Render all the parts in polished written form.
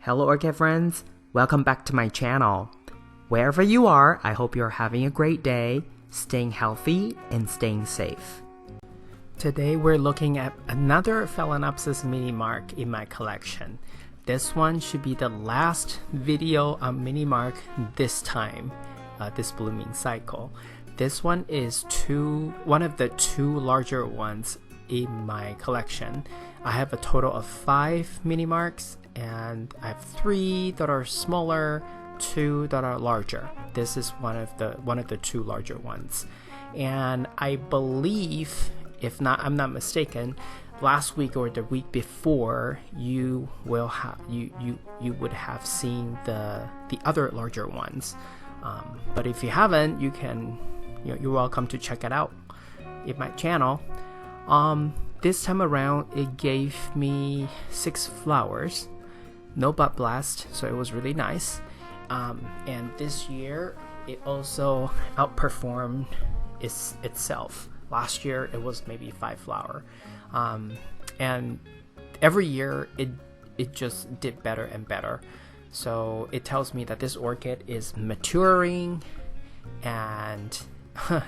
Hello Orchid friends, welcome back to my channel. Wherever you are, I hope you're having a great day, staying healthy and staying safe. Today we're looking at another Phalaenopsis mini mark in my collection. This one should be the last video on mini mark this time, this blooming cycle. This one is one of the two larger ones in my collection. I have a total of 5 mini marks and I have 3 that are smaller, 2 that are larger. This is one of the 2 larger ones. And I believe, if not, I'm not mistaken, last week or the week before you would have seen the other larger ones. But if you haven't, you're welcome to check it out in my channel. This time around it gave me 6 flowers, no bud blast, so it was really nice. And this year it also outperformed itself. Last year it was maybe 5 flower, and every year it just did better and better. So it tells me that this orchid is maturing and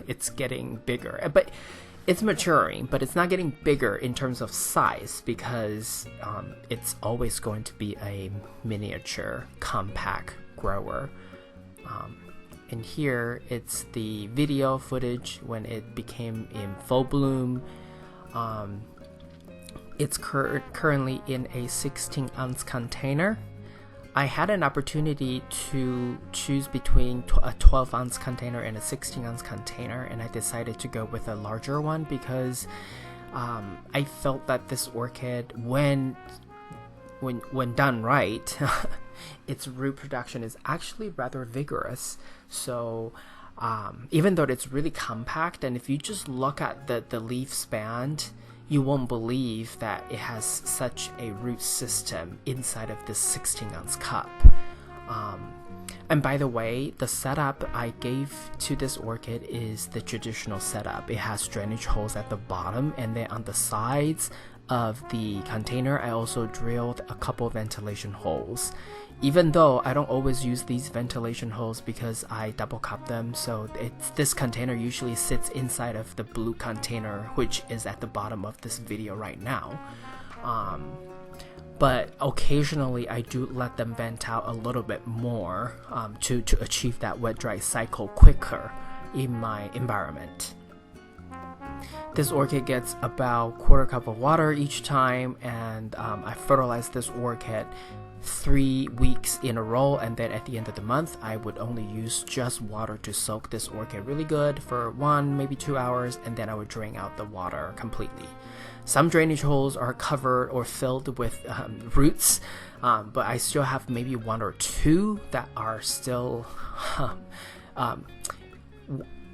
it's getting bigger. But it's maturing, but it's not getting bigger in terms of size because it's always going to be a miniature compact grower. And here it's the video footage when it became in full bloom. It's currently in a 16-ounce container. I had an opportunity to choose between a 12-ounce container and a 16-ounce container, and I decided to go with a larger one because I felt that this orchid, when done right, its root production is actually rather vigorous. So even though it's really compact, and if you just look at the leaf span, you won't believe that it has such a root system inside of this 16-ounce cup. And by the way, the setup I gave to this orchid is the traditional setup. It has drainage holes at the bottom, and then on the sides of the container I also drilled a couple ventilation holes. Even though I don't always use these ventilation holes because I double cup them, so this container usually sits inside of the blue container, which is at the bottom of this video right now. But occasionally I do let them vent out a little bit more to achieve that wet-dry cycle quicker in my environment. This orchid gets about 1/4 cup of water each time, and I fertilize this orchid 3 weeks in a row, and then at the end of the month I would only use just water to soak this orchid really good for 1, maybe 2 hours, and then I would drain out the water completely. Some drainage holes are covered or filled with roots, but I still have maybe 1 or 2 that are still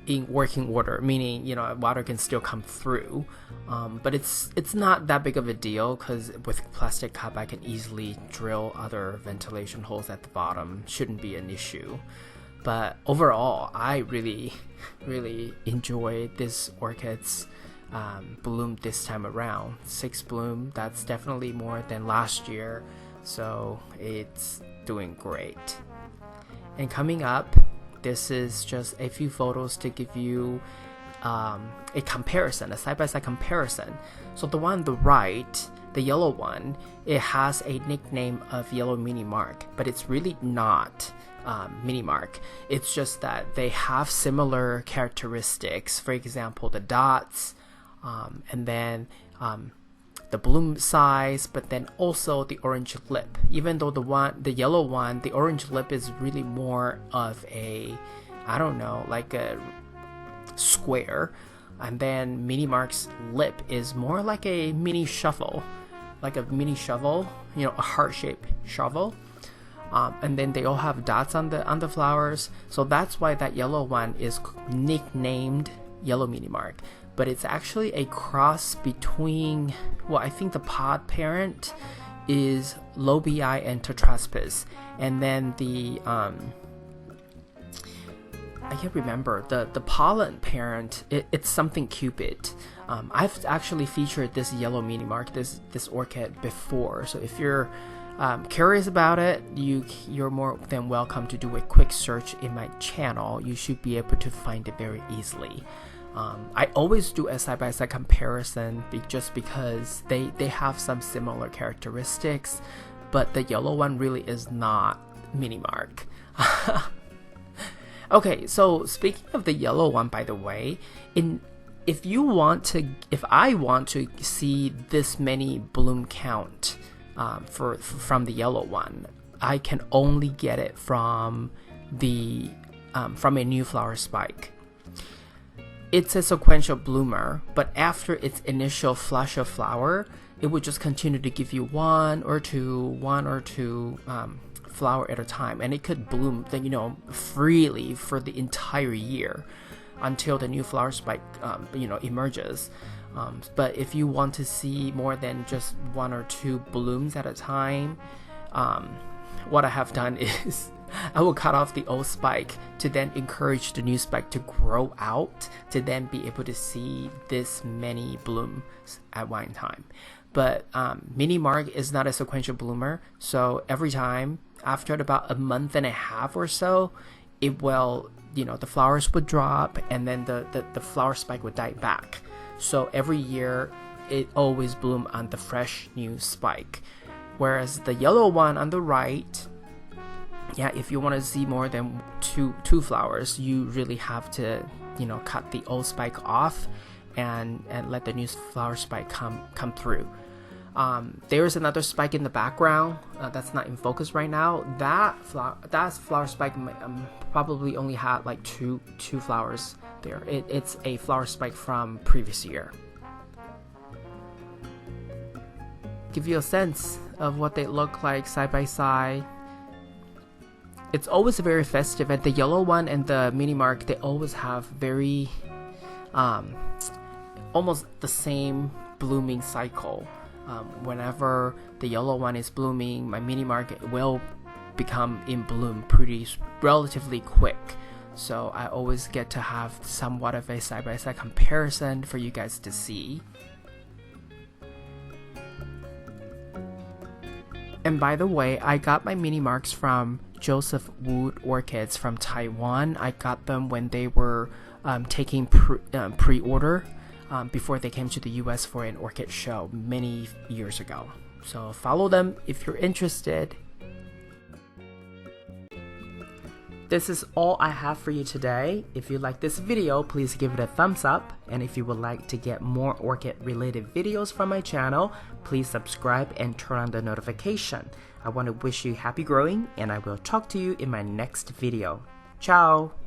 in working order, meaning water can still come through, but it's not that big of a deal because with plastic cup I can easily drill other ventilation holes at the bottom. Shouldn't be an issue. But overall I really enjoy this orchid's bloom this time around. 6 bloom, that's definitely more than last year, so it's doing great. And coming up, this is just a few photos to give you a comparison, a side-by-side comparison. So the one on the right, the yellow one, it has a nickname of yellow mini mark, but it's really not mini mark. It's just that they have similar characteristics. For example, the dots, and then the bloom size, but then also the orange lip. Even though the yellow one, the orange lip is really more of a, I don't know, like a square, and then mini mark's lip is more like a mini shovel, a heart-shaped shovel. And then they all have dots on the flowers, so that's why that yellow one is nicknamed yellow mini mark. But it's actually a cross between, well, I think the pod parent is Lobii and Tetraspis, and then the I can't remember, the pollen parent, it's something Cupid. I've actually featured this yellow mini mark, this orchid before, so if you're curious about it, you're more than welcome to do a quick search in my channel. You should be able to find it very easily. I always do a side-by-side comparison just because they have some similar characteristics, but the yellow one really is not Mini Mark. Okay, so speaking of the yellow one, by the way, if I want to see this many bloom count from the yellow one, I can only get it from a new flower spike. It's a sequential bloomer, but after its initial flush of flower, it would just continue to give you one or two flower at a time, and it could bloom freely for the entire year until the new flower spike emerges. But if you want to see more than just one or two blooms at a time, what I have done is I will cut off the old spike to then encourage the new spike to grow out to then be able to see this many blooms at one time. But Mini Mark is not a sequential bloomer, so every time after about a month and a half or so, it will, the flowers would drop and then the flower spike would die back. So every year it always blooms on the fresh new spike. Whereas the yellow one on the right, if you want to see more than two flowers, you really have to, cut the old spike off and let the new flower spike come through. There's another spike in the background that's not in focus right now. That flower spike probably only had like two flowers there. It's a flower spike from previous year. Give you a sense of what they look like side by side. It's always very festive, and the yellow one and the Mini Mark, they always have very almost the same blooming cycle. Whenever the yellow one is blooming, my Mini Mark will become in bloom relatively quick. So I always get to have somewhat of a side-by-side comparison for you guys to see. And by the way, I got my Mini Marks from Joseph Wood Orchids from Taiwan. I got them when they were taking pre-order before they came to the US for an orchid show many years ago. So follow them if you're interested. This is all I have for you today. If you like this video, please give it a thumbs up. And if you would like to get more orchid related videos from my channel, please subscribe and turn on the notification. I want to wish you happy growing, and I will talk to you in my next video. Ciao!